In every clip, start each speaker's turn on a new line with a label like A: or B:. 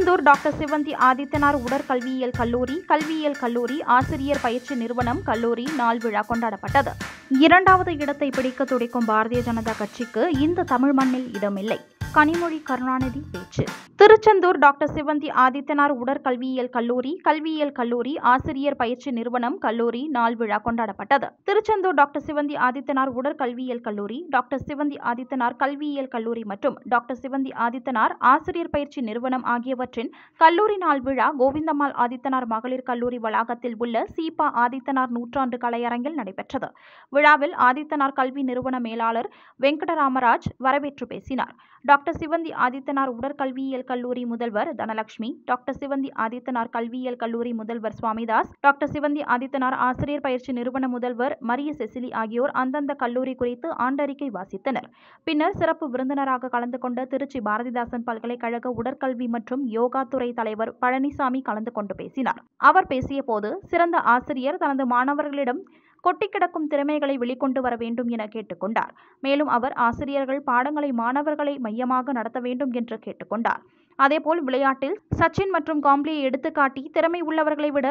A: Tiruchendur doctor Sivanthi Adithanar உடற்கல்வியியல் கல்லூரி ஆசிரியர் பயிற்சி நிறுவனம் கல்லூரி நாள் விழா கொண்டாடப்பட்டது. 2வது இடத்தை பிடிக்க துடிக்கும் பாரதிய ஜனதா கட்சிக்கு இந்த தமிழ் மண்ணில் இடமில்லை. கனிமொழி கருணாநிதி பேச்சு. திருச்செந்தூர் டாக்டர் சிவந்தி ஆதித்தனார் உடற்கல்வியியல் கல்லூரி ஆசிரியர் பயிற்சி நிறுவனம் கல்லூரி நாள் விழா கொண்டாடப்பட்டது. திருச்செந்தூர் டாக்டர் சிவந்தி ஆதித்தனார் உடற்கல்வியியல் கல்லூரி, டாக்டர் சிவந்தி ஆதித்தனார் கல்வியியல் கல்லூரி மற்றும் டாக்டர் சிவந்தி ஆதித்தனார் ஆசிரியர் பயிற்சி நிறுவனம் ஆகியவற்றின் கல்லூரி நாள் விழா கோவிந்தம்மாள் ஆதித்தனார் மகளிர் கல்லூரி வளாகத்தில் உள்ள சீபா ஆதித்தனார் நூற்றாண்டு கலையரங்கில் நடைபெற்றது. விழாவில் ஆதித்தனார் கல்வி நிறுவன மேலாளர் வெங்கடராமராஜ் வரவேற்று பேசினார். டாக்டர் சிவந்தி ஆதித்தனார் உடற்கல்வியியல் கல்லூரி முதல்வர் தனலட்சுமி, டாக்டர் சிவந்தி ஆதித்தனார் கல்வியியல் கல்லூரி முதல்வர் சுவாமிதாஸ், டாக்டர் சிவந்தி ஆதித்தனார் ஆசிரியர் பயிற்சி நிறுவன முதல்வர் மரிய செசிலி ஆகியோர் அந்தந்த கல்லூரி குறித்து ஆண்டறிக்கை வாசித்தனர். பின்னர் சிறப்பு விருந்தினராக கலந்து கொண்ட திருச்சி பாரதிதாசன் பல்கலைக்கழக உடற்கல்வி மற்றும் யோகா துறை தலைவர் பழனிசாமி கலந்து கொண்டு பேசினார். அவர் பேசிய போது, சிறந்த ஆசிரியர் தனது மாணவர்களிடம் கொட்டி கிடக்கும் திறமைகளை வெளிக்கொண்டு வர வேண்டும் என கேட்டுக்கொண்டார். மேலும் அவர் ஆசிரியர்கள் பாடங்களை மாணவர்களை மையமாக நடத்த வேண்டும் என்று கேட்டுக்கொண்டார். அதேபோல் விளையாட்டில் சச்சின் மற்றும் காம்ப்ளியை எடுத்துக்காட்டி திறமை உள்ளவர்களை விட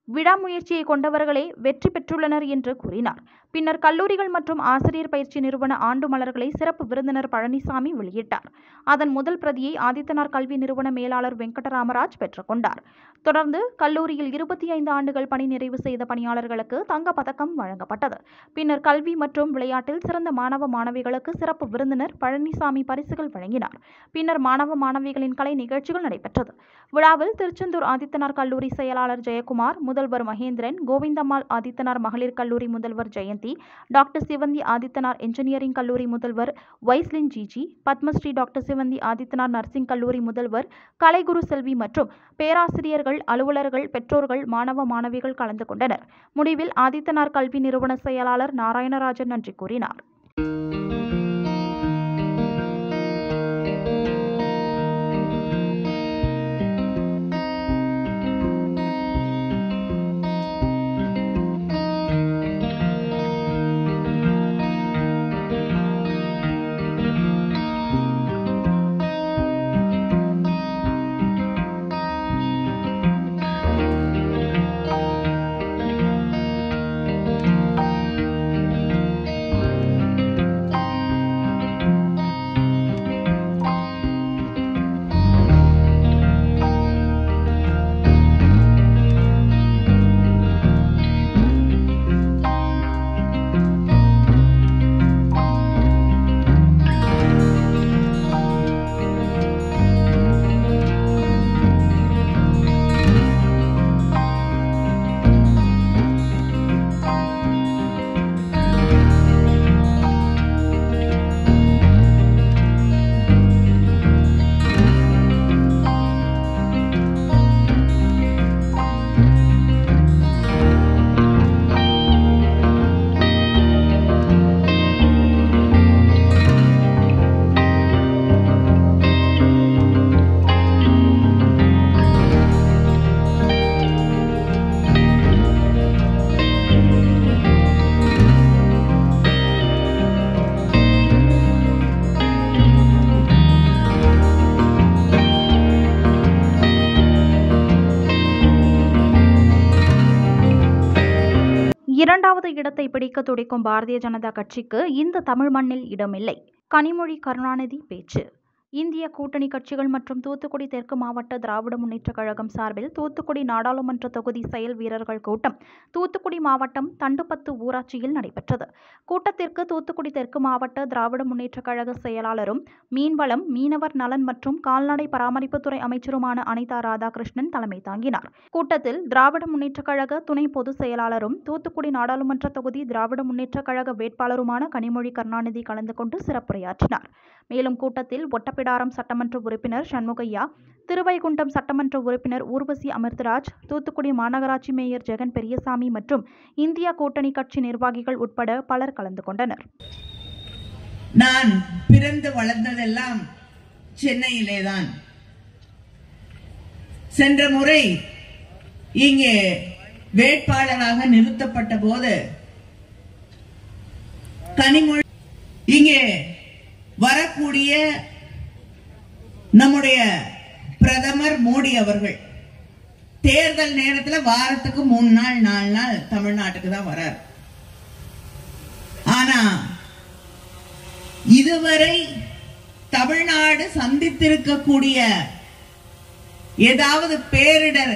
A: விடாமுயற்சியை கொண்டவர்களே வெற்றி பெற்றுள்ளனர் என்று கூறினார். பின்னர் கல்லூரிகள் மற்றும் ஆசிரியர் பயிற்சி நிறுவன ஆண்டு மலர்களை சிறப்பு விருந்தினர் பழனிசாமி வெளியிட்டார். அதன் முதல் பிரதியை ஆதித்தனார் கல்வி நிறுவன மேலாளர் வெங்கடராமராஜ் பெற்றுக்கொண்டார். தொடர்ந்து கல்லூரியில் 25 ஆண்டுகள் பணி நிறைவு செய்த பணியாளர்களுக்கு தங்க பதக்கம் வழங்கப்பட்டது. பின்னர் கல்வி மற்றும் விளையாட்டில் சிறந்த மாணவ மாணவிகளுக்கு சிறப்பு விருந்தினர் பழனிசாமி பரிசுகள் வழங்கினார். பின்னர் மாணவ மாணவிகளின் கலை நிகழ்ச்சிகள் நடைபெற்றது. விழாவில் திருச்செந்தூர் ஆதித்தனார் கல்லூரி செயலாளர் ஜெயக்குமார், முதல்வர் மகேந்திரன், கோவிந்தம்மாள் ஆதித்தனார் மகளிர் கல்லூரி முதல்வர் ஜெயந்தி, டாக்டர் சிவந்தி ஆதித்தனார் என்ஜினியரிங் கல்லூரி முதல்வர் வைஸ்லின் GG, Padmashri doctor Sivanthi Adithanar nursing கல்லூரி முதல்வர் கலைகுரு செல்வி மற்றும் பேராசிரியர்கள், அலுவலர்கள், பெற்றோர்கள், மாணவ மாணவிகள் கலந்து கொண்டனர். முடிவில் ஆதித்தனார் கல்வி நிறுவன செயலாளர் நாராயணராஜன் நன்றி கூறினார். இரண்டாவது இடத்தை பிடிக்க துடிக்கும் பாரதிய ஜனதா கட்சிக்கு இந்த தமிழ் மண்ணில் இடமில்லை. கனிமொழி கருணாநிதி பேச்சு. இந்திய கூட்டணி கட்சிகள் மற்றும் தூத்துக்குடி தெற்கு மாவட்ட திராவிட முன்னேற்றக் கழகம் சார்பில் தூத்துக்குடி நாடாளுமன்ற தொகுதி செயல் வீரர்கள் கூட்டம் தூத்துக்குடி மாவட்டம் தண்டுபத்து ஊராட்சியில் நடைபெற்றது. கூட்டத்திற்கு தூத்துக்குடி தெற்கு மாவட்ட திராவிட முன்னேற்றக் கழக செயலாளரும் மீன்வளம், மீனவர் நலன் மற்றும் கால்நடை பராமரிப்புத்துறை அமைச்சருமான அனிதா ராதாகிருஷ்ணன் தலைமை தாங்கினார். கூட்டத்தில் திராவிட முன்னேற்றக் கழக துணை பொதுச் செயலாளரும் தூத்துக்குடி நாடாளுமன்ற தொகுதி திராவிட முன்னேற்றக் கழக வேட்பாளருமான கனிமொழி கருணாநிதி கலந்து கொண்டு சிறப்புரையாற்றினார். மேலும் கூட்டத்தில் ஒட்டப்பிடாரம் சட்டமன்ற உறுப்பினர் சண்முகையா, திருவைகுண்டம் சட்டமன்ற உறுப்பினர் ஊர்வசி அமிர்தராஜ், தூத்துக்குடி மாநகராட்சி மேயர் ஜெகன் பெரியசாமி மற்றும் இந்தியா கூட்டணி கட்சி நிர்வாகிகள் உட்பட பலர் கலந்து கொண்டனர்.
B: நான் பிறந்து வளர்ந்ததெல்லாம் சென்னையிலேதான். சென்ற முறை இங்கே வேட்பாளராக நிறுத்தப்பட்ட போது கனிமொழி இங்கே வரக்கூடிய நம்முடைய பிரதமர் மோடி அவர்கள் தேர்தல் நேரத்துல வாரத்துக்கு 3 நாள் 4 நாள் தமிழ்நாட்டுக்கு தான் வரார். ஆனா இதுவரை தமிழ்நாடு சந்தித்திருக்கக்கூடிய ஏதாவது பேரிடர்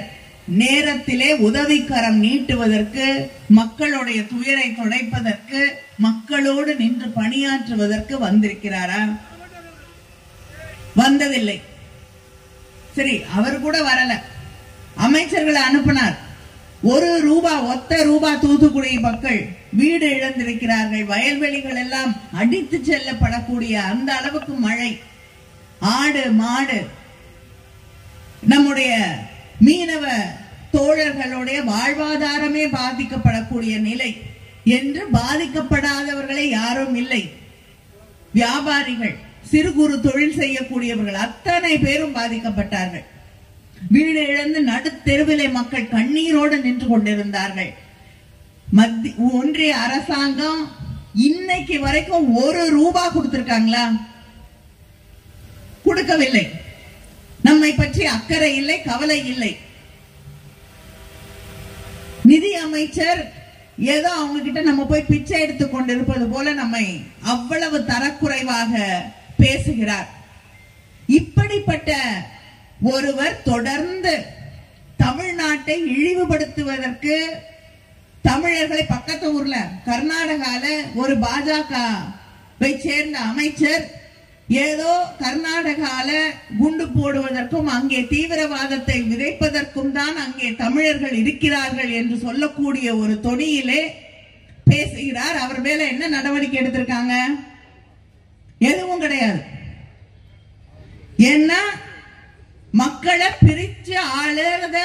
B: நேரத்திலே உதவிக்கரம் நீட்டுவதற்கு, மக்களுடைய துயரை துடைப்பதற்கு, மக்களோடு நின்று பணியாற்றுவதற்கு வந்திருக்கிறாரா? வந்ததில்லை. சரி, அவர் கூட வரல, அமைச்சர்களை அனுப்பினார். ஒத்த ரூபா தூத்துக்குடி மக்கள் வீடு இழந்திருக்கிறார்கள். வயல்வெளிகள் எல்லாம் அடித்து செல்லப்படக்கூடிய அந்த அளவுக்கு மழை, ஆடு மாடு, நம்முடைய மீனவ தோழர்களுடைய வாழ்வாதாரமே பாதிக்கப்படக்கூடிய நிலை என்று பாதிக்கப்படாதவர்களே யாரும் இல்லை. வியாபாரிகள், சிறு குறு தொழில் செய்யக்கூடியவர்கள் அத்தனை பேரும் பாதிக்கப்பட்டார்கள். வீடு இழந்து நடுத்தெருவிலே மக்கள் கண்ணீரோடு நின்று கொண்டிருந்தார்கள். ஒன்றிய அரசாங்கம் இன்னைக்கு வரைக்கும் 1 ரூபா கொடுத்திருக்காங்களா? கொடுக்கவில்லை. நம்மை பற்றி அக்கறை இல்லை, கவலை இல்லை. நிதி அமைச்சர் ஏதோ அவங்க கிட்ட நம்ம போய் பிச்சை எடுத்துக் கொண்டிருப்பது போல நம்மை அவ்வளவு தரக்குறைவாக பேசுகிறார். இப்படிப்பட்ட ஒருவர் தொடர்ந்து தமிழ்நாட்டை இழிவுபடுத்துவதற்கு, தமிழர்களை பக்கத்து ஊர்ல கர்நாடகால ஒரு பாஜகவை சேர்ந்த அமைச்சர் ஏதோ கர்நாடகால குண்டு போடுவதற்கும் அங்கே தீவிரவாதத்தை விதைப்பதற்கும் தான் அங்கே தமிழர்கள் இருக்கிறார்கள் என்று சொல்லக்கூடிய ஒரு தொனியிலே பேசுகிறார். அவர் மேல என்ன நடவடிக்கை எடுத்திருக்காங்க? எதுவும் கிடையாது. ஏன்னா மக்களை பிரிச்சு ஆளுறத,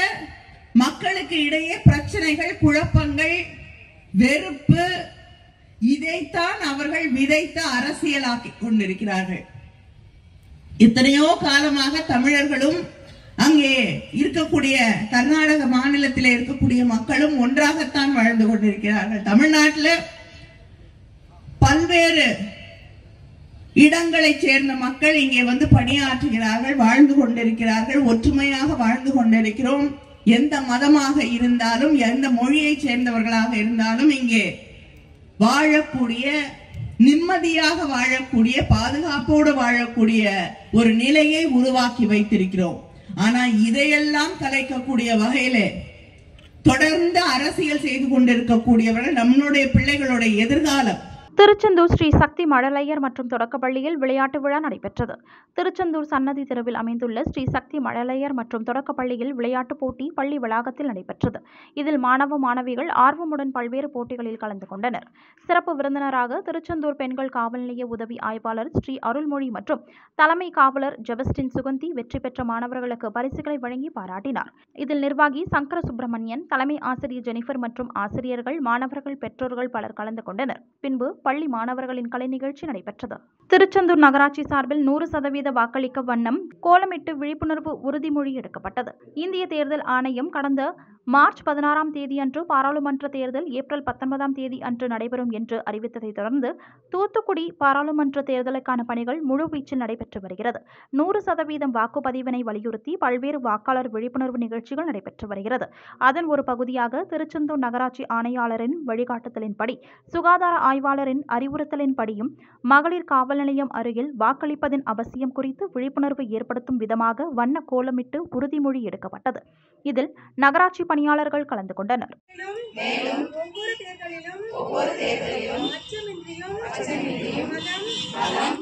B: மக்களுக்கு இடையே பிரச்சனைகள், குழப்பங்கள், வெறுப்பு, இதைத்தான் அவர்கள் விதைத்து அரசியலாக்கி கொண்டிருக்கிறார்கள். இத்தனையோ காலமாக தமிழர்களும் அங்கே இருக்கக்கூடிய கர்நாடக மாநிலத்தில் இருக்கக்கூடிய மக்களும் ஒன்றாகத்தான் வாழ்ந்து கொண்டிருக்கிறார்கள். தமிழ்நாட்டில் பல்வேறு இடங்களை சேர்ந்த மக்கள் இங்கே வந்து பணியாற்றுகிறார்கள், வாழ்ந்து கொண்டிருக்கிறார்கள், ஒற்றுமையாக வாழ்ந்து கொண்டிருக்கிறோம். எந்த மதமாக இருந்தாலும், எந்த மொழியை சேர்ந்தவர்களாக இருந்தாலும் இங்கே வாழக்கூடிய, நிம்மதியாக வாழக்கூடிய, பாதுகாப்போடு வாழக்கூடிய ஒரு நிலையை உருவாக்கி வைத்திருக்கிறோம். ஆனா இதையெல்லாம் கலைக்கக்கூடிய வகையிலே தொடர்ந்து அரசியல் செய்து கொண்டிருக்கக்கூடியவர்கள் நம்மளுடைய பிள்ளைகளுடைய எதிர்காலம்.
A: திருச்செந்தூர் ஸ்ரீ சக்தி மழலையர் மற்றும் தொடக்கப்பள்ளியில் விளையாட்டு விழா நடைபெற்றது. திருச்செந்தூர் சன்னதி தெருவில் அமைந்துள்ள ஸ்ரீ சக்தி மழலையர் மற்றும் தொடக்கப்பள்ளியில் விளையாட்டுப் போட்டி பள்ளி வளாகத்தில் நடைபெற்றது. இதில் மாணவ மாணவிகள் ஆர்வமுடன் பல்வேறு போட்டிகளில் கலந்து கொண்டனர். சிறப்பு விருந்தினராக திருச்செந்தூர் பெண்கள் காவல் நிலைய உதவி ஆய்வாளர் ஸ்ரீ அருள்மொழி மற்றும் தலைமை காவலர் ஜெபஸ்டின் சுகந்தி வெற்றி பெற்ற மாணவர்களுக்கு பரிசுகளை வழங்கி பாராட்டினார். இதில் நிர்வாகி சங்கர சுப்பிரமணியன், தலைமை ஆசிரியர் ஜெனிஃபர் மற்றும் ஆசிரியர்கள், மாணவர்கள், பெற்றோர்கள் பலர் கலந்து கொண்டனர். பின்பு பள்ளி மாணவர்களின் கலை நிகழ்ச்சி நடைபெற்றது. திருச்செந்தூர் நகராட்சி சார்பில் 100% வாக்களிக்க வண்ணம் கோலமிட்டு விழிப்புணர்வு உறுதிமொழி எடுக்கப்பட்டது. இந்திய தேர்தல் ஆணையம் கடந்த மார்ச் 16ஆம் தேதி அன்று பாராளுமன்ற தேர்தல் ஏப்ரல் 19ஆம் தேதி அன்று நடைபெறும் என்று அறிவித்ததை தொடர்ந்து தூத்துக்குடி பாராளுமன்ற தேர்தலுக்கான பணிகள் முழுவீச்சில் நடைபெற்று வருகிறது. 100% வாக்குப்பதிவினை வலியுறுத்தி பல்வேறு வாக்காளர் விழிப்புணர்வு நிகழ்ச்சிகள் நடைபெற்று வருகிறது. அதன் ஒரு பகுதியாக திருச்செந்தூர் நகராட்சி ஆணையாளரின் வழிகாட்டுதலின்படி, சுகாதார ஆய்வாளரின் அறிவுறுத்தலின்படியும் மகளிர் காவல் நிலையம் அருகில் வாக்களிப்பதின் அவசியம் குறித்து விழிப்புணர்வு ஏற்படுத்தும் விதமாக வண்ண கோலமிட்டு உறுதிமொழி எடுக்கப்பட்டது. இதில் நகராட்சி பணியாளர்கள் கலந்து கொண்டனர்.
C: ஒவ்வொரு தேர்தலிலும் அச்சமின்றியும் மதம்,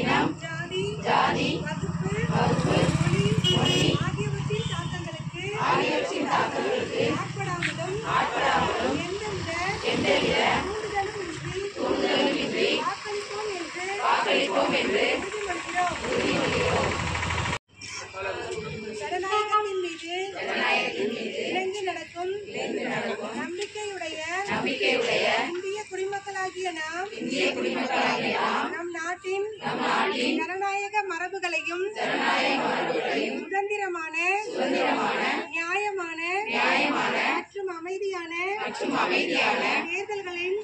C: இனம், ஜாதி, வகுப்பு, மொழி ஆகியவற்றின் தாக்கங்களுக்கு ஆட்படாமலும் எந்தவித தூண்டுதலுமின்றி வாக்களிப்போம் என்று உறுதிமொழிகிறோம். ஜனநாயகத்தின் மீது இணைந்து நடக்கும் நம்பிக்கையுடைய இந்திய குடிமக்களாகிய நாம் நம் நாட்டின் ஜனநாயக மரபுகளையும் சுதந்திரமான, நியாயமான மற்றும் அமைதியான தேர்தல்களின்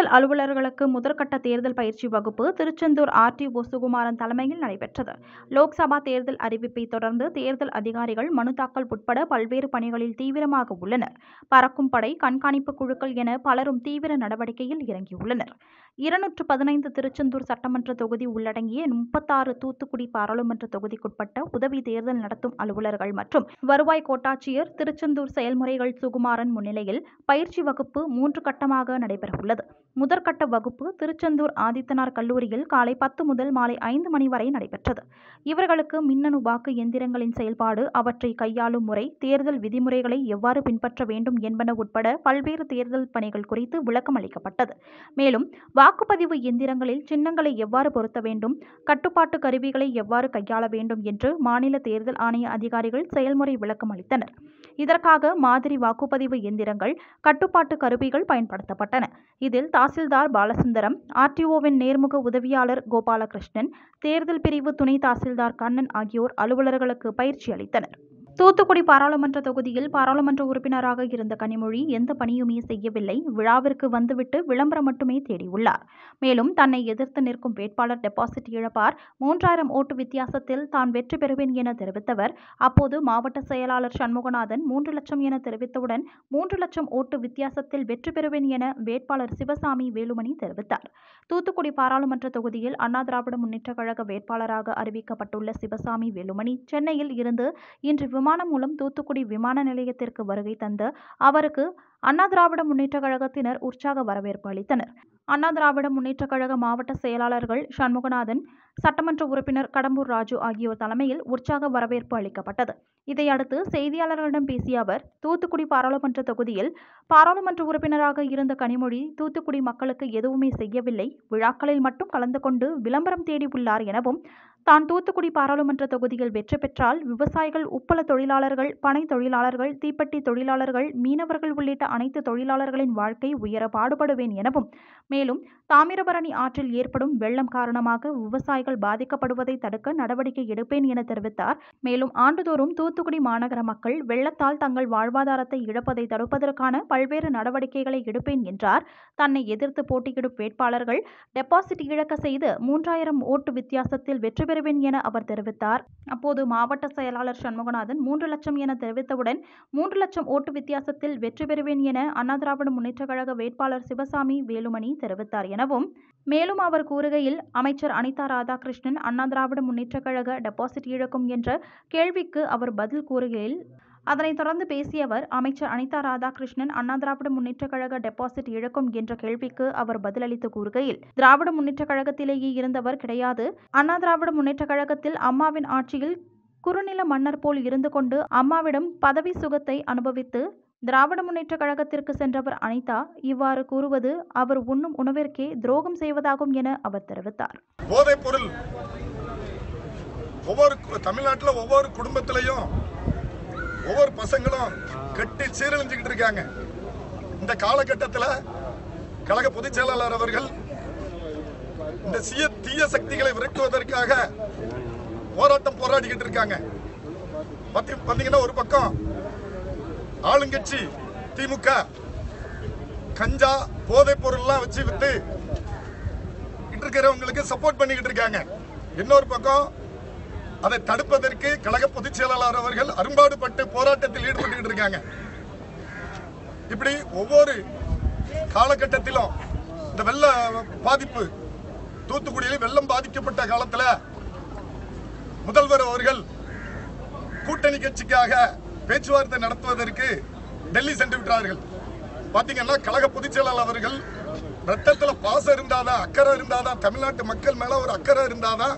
A: தேர்தல் அலுவலர்களுக்கு முதற்கட்ட தேர்தல் பயிற்சி வகுப்பு திருச்செந்தூர் RTO சுகுமாரன் தலைமையில் நடைபெற்றது. லோக்சபா தேர்தல் அறிவிப்பை தொடர்ந்து தேர்தல் அதிகாரிகள் மனு தாக்கல் உட்பட பல்வேறு பணிகளில் தீவிரமாக உள்ளனர். பறக்கும் படை, கண்காணிப்பு குழுக்கள் என பலரும் தீவிர நடவடிக்கையில் இறங்கியுள்ளனர். 215 திருச்செந்தூர் சட்டமன்ற தொகுதி உள்ளடங்கிய 36 தூத்துக்குடி பாராளுமன்ற தொகுதிக்குட்பட்ட உதவி தேர்தல் நடத்தும் அலுவலர்கள் மற்றும் வருவாய் கோட்டாட்சியர் திருச்செந்தூர் செயல்முறைகள் சுகுமாரன் முன்னிலையில் பயிற்சி வகுப்பு 3 கட்டமாக நடைபெறவுள்ளது. முதற்கட்ட வகுப்பு திருச்செந்தூர் ஆதித்தனார் கல்லூரியில் காலை 10 முதல் மாலை 5 மணி வரை நடைபெற்றது. இவர்களுக்கு மின்னணு வாக்கு எந்திரங்களின் செயல்பாடு, அவற்றை கையாளும் முறை, தேர்தல் விதிமுறைகளை எவ்வாறு பின்பற்ற வேண்டும் என்பன உட்பட பல்வேறு தேர்தல் பணிகள் குறித்து விளக்கம் அளிக்கப்பட்டது. மேலும் வாக்குப்பதிவு எந்திரங்களில் சின்னங்களை எவ்வாறு பொருத்த வேண்டும், கட்டுப்பாட்டு கருவிகளை எவ்வாறு கையாள வேண்டும் என்று மாநில தேர்தல் ஆணைய அதிகாரிகள் செயல்முறை விளக்கம் அளித்தனர். இதற்காக மாதிரி வாக்குப்பதிவு எந்திரங்கள், கட்டுப்பாட்டு கருவிகள் பயன்படுத்தப்பட்டன. இதில் தாசில்தார் பாலசுந்தரம், RTOவின் நேர்முக உதவியாளர் கோபாலகிருஷ்ணன், தேர்தல் பிரிவு துணை தாசில்தார் கண்ணன் ஆகியோர் அலுவலர்களுக்கு பயிற்சி அளித்தனர். தூத்துக்குடி பாராளுமன்ற தொகுதியில் பாராளுமன்ற உறுப்பினராக இருந்த கனிமொழி எந்த பணியுமே செய்யவில்லை. விழாவிற்கு வந்துவிட்டு விளம்பரம் மட்டுமே தேடியுள்ளார். மேலும் தன்னை எதிர்த்து நிற்கும் வேட்பாளர் டெபாசிட் இழப்பார், 3000 ஓட்டு வித்தியாசத்தில் தான் வெற்றி பெறுவேன் என தெரிவித்தவர். அப்போது மாவட்ட செயலாளர் சண்முகநாதன் 3 லட்சம் என தெரிவித்தவுடன் 3 லட்சம் ஓட்டு வித்தியாசத்தில் வெற்றி பெறுவேன் என வேட்பாளர் சிவசாமி வேலுமணி தெரிவித்தார். தூத்துக்குடி பாராளுமன்ற தொகுதியில் அண்ணா திராவிட முன்னேற்ற கழக வேட்பாளராக அறிவிக்கப்பட்டுள்ள சிவசாமி வேலுமணி சென்னையில் இருந்து இன்று விமானம் மூலம் தூத்துக்குடி விமான நிலையத்திற்கு வருகை தந்து அவருக்கு அண்ணா திராவிட முன்னேற்ற கழகத்தினர் உற்சாக வரவேற்பு அளித்தனர். அண்ணா திராவிட முன்னேற்ற கழக மாவட்ட செயலாளர்கள் சண்முகநாதன், சட்டமன்ற உறுப்பினர் கடம்பூர் ராஜு ஆகியோர் தலைமையில் உற்சாக வரவேற்பு அளிக்கப்பட்டது. இதையடுத்து செய்தியாளர்களிடம் பேசிய அவர், தூத்துக்குடி பாராளுமன்ற தொகுதியில் பாராளுமன்ற உறுப்பினராக இருந்த கனிமொழி தூத்துக்குடி மக்களுக்கு எதுவுமே செய்யவில்லை, விழாக்களில் மட்டும் கலந்து கொண்டு விளம்பரம் தேடி உள்ளார் எனவும், தான் தூத்துக்குடி பாராளுமன்ற தொகுதியில் வெற்றி பெற்றால் விவசாயிகள், உப்பள தொழிலாளர்கள், பனை தொழிலாளர்கள், தீப்பெட்டி தொழிலாளர்கள், மீனவர்கள் உள்ளிட்ட அனைத்து தொழிலாளர்களின் வாழ்க்கை உயர பாடுபடுவேன் எனவும், மேலும் தாமிரபரணி ஆற்றில் ஏற்படும் வெள்ளம் காரணமாக விவசாயிகள் பாதிக்கப்படுவதை தடுக்க நடவடிக்கை எடுப்பேன் என தெரிவித்தார். மேலும் ஆண்டுதோறும் தூத்துக்குடி மாநகர மக்கள் வெள்ளத்தால் தங்கள் வாழ்வாதாரத்தை இழப்பதை தடுப்பதற்கான பல்வேறு நடவடிக்கைகளை எடுப்பேன் என்றார். தன்னை எதிர்த்து போட்டியிடும் வேட்பாளர்கள் டெபாசிட் இழக்க செய்து 3000 ஓட்டு வித்தியாசத்தில் வெற்றி பெறுவேன் என அவர் தெரிவித்தார். அப்போது மாவட்ட செயலாளர் சண்முகநாதன் 3 லட்சம் என தெரிவித்தவுடன் 3 லட்சம் ஓட்டு வித்தியாசத்தில் வெற்றி பெறுவேன் என அண்ணா திராவிட முன்னேற்ற கழக வேட்பாளர் சிவசாமி வேலுமணி தெரிவித்தார் எனவும், மேலும் அவர் கூறுகையில், அமைச்சர் அனிதா ராதாகிருஷ்ணன் அண்ணா திராவிட முன்னேற்ற கழக டெபாசிட் இழக்கும் என்ற கேள்விக்கு அவர் பதில் கூறுகையில், அதனைத் தொடர்ந்து பேசிய அவர், அமைச்சர் அனிதா ராதாகிருஷ்ணன் அண்ணா திராவிட முன்னேற்ற கழக டெபாசிட் இழக்கும் என்ற கேள்விக்கு அவர் பதிலளித்து கூறுகையில், திராவிட முன்னேற்ற கழகத்திலேயே இருந்தவர் கிடையாது. அண்ணா திராவிட முன்னேற்ற கழகத்தில் அம்மாவின் ஆட்சியில் குறுநில மன்னர் போல் இருந்து கொண்டு அம்மாவிடம் பதவி சுகத்தை அனுபவித்து திராவிட முன்னேற்ற கழகத்திற்கு சென்றவர் அனிதா. இவ்வாறு கூறுவது அவர் உண்ணும் உணவிற்கே துரோகம் செய்வதாகும் என அவர் தெரிவித்தார்.
D: போதைப் பொருள் தமிழ்நாட்டில் ஒவ்வொரு குடும்பத்திலையும் ஒவ்வொரு பசங்களும் கட்டி சீரழிஞ்சுக்கிட்டு இருக்காங்க. இந்த காலகட்டத்தில் கழக பொதுச் செயலாளர் அவர்கள் இந்த தீய சக்திகளை விரட்டுவதற்காக போராட்டம் போராடிக்கிட்டு இருக்காங்க. பாத்தீங்கன்னா ஒரு பக்கம் ஆளுங்கட்சி திமுக கஞ்சா, போதைப் பொருள்லாம் வச்சு வித்து இருக்கிறவங்களுக்கு சப்போர்ட் பண்ணிக்கிட்டு இருக்காங்க. இன்னொரு பக்கம் அதை தடுப்பதற்கு கழக பொதுச் செயலாளர் அவர்கள் அரும்பாடுபட்டு போராட்டத்தில் ஈடுபட்டு இருக்காங்க. இப்படி ஒவ்வொரு காலகட்டத்திலும் இந்த வெள்ள பாதிப்பு, தூத்துக்குடியில் வெள்ளம் பாதிக்கப்பட்ட காலத்தில் முதல்வர் அவர்கள் கூட்டணி கட்சிக்காக பேச்சுவார்த்தை நடத்துவதற்கு டெல்லி சென்று விட்டார்கள். பாத்தீங்கன்னா கழக பொதுச் செயலாளர் அவர்கள் ரத்தத்தில் பாசம் இருந்தாதான், அக்கறை இருந்தாதான், தமிழ்நாட்டு மக்கள் மேல ஒரு அக்கறை இருந்தாதான்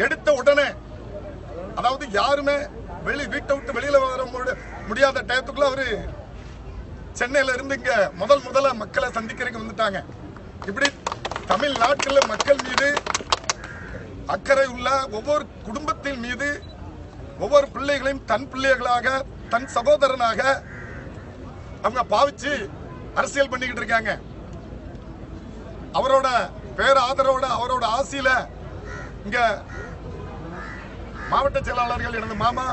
D: எடுத்த உடனே, அதாவது யாருமே வீட்டை விட்டு வெளியில வர முடியாத டயத்துக்குள்ள அவரு சென்னையில இருந்து இங்க முதல்ல மக்களை சந்திக்கிறதுக்கு வந்துட்டாங்க. இப்படி தமிழ்நாட்டில் மக்கள் மீது அக்கறை உள்ள ஒவ்வொரு குடும்பத்தின் மீது ஒவ்வொரு பிள்ளைகளையும் தன் பிள்ளைகளாக, தன் சகோதரனாக அவங்க பாவிச்சு அரசியல் பண்ணிக்கிட்டு இருக்காங்க. அவரோட பேராதரவோட, அவரோட ஆசையில இங்க மாவட்ட செயலாளர்கள் எனது மாமா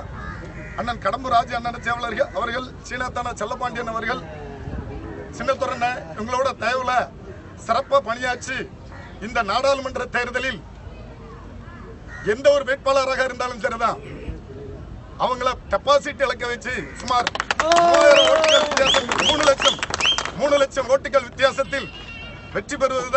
D: அண்ணன் கடம்பூர் ராஜு அண்ணன் செயலாளர்கள் அவர்கள், சீனாத்தான செல்லப்பாண்டியன் அவர்கள், சின்னத்துறனை இவங்களோட தயவுல சிறப்பா பணியாற்றி இந்த நாடாளுமன்ற தேர்தலில் எந்த ஒரு வேட்பாளராக இருந்தாலும் சரிதான் அவங்கள டெபாசிட் இழக்க வச்சு சுமார் 3 லட்சம் ஓட்டுகள் வித்தியாசத்தில் வெற்றி பெறுவதுதான்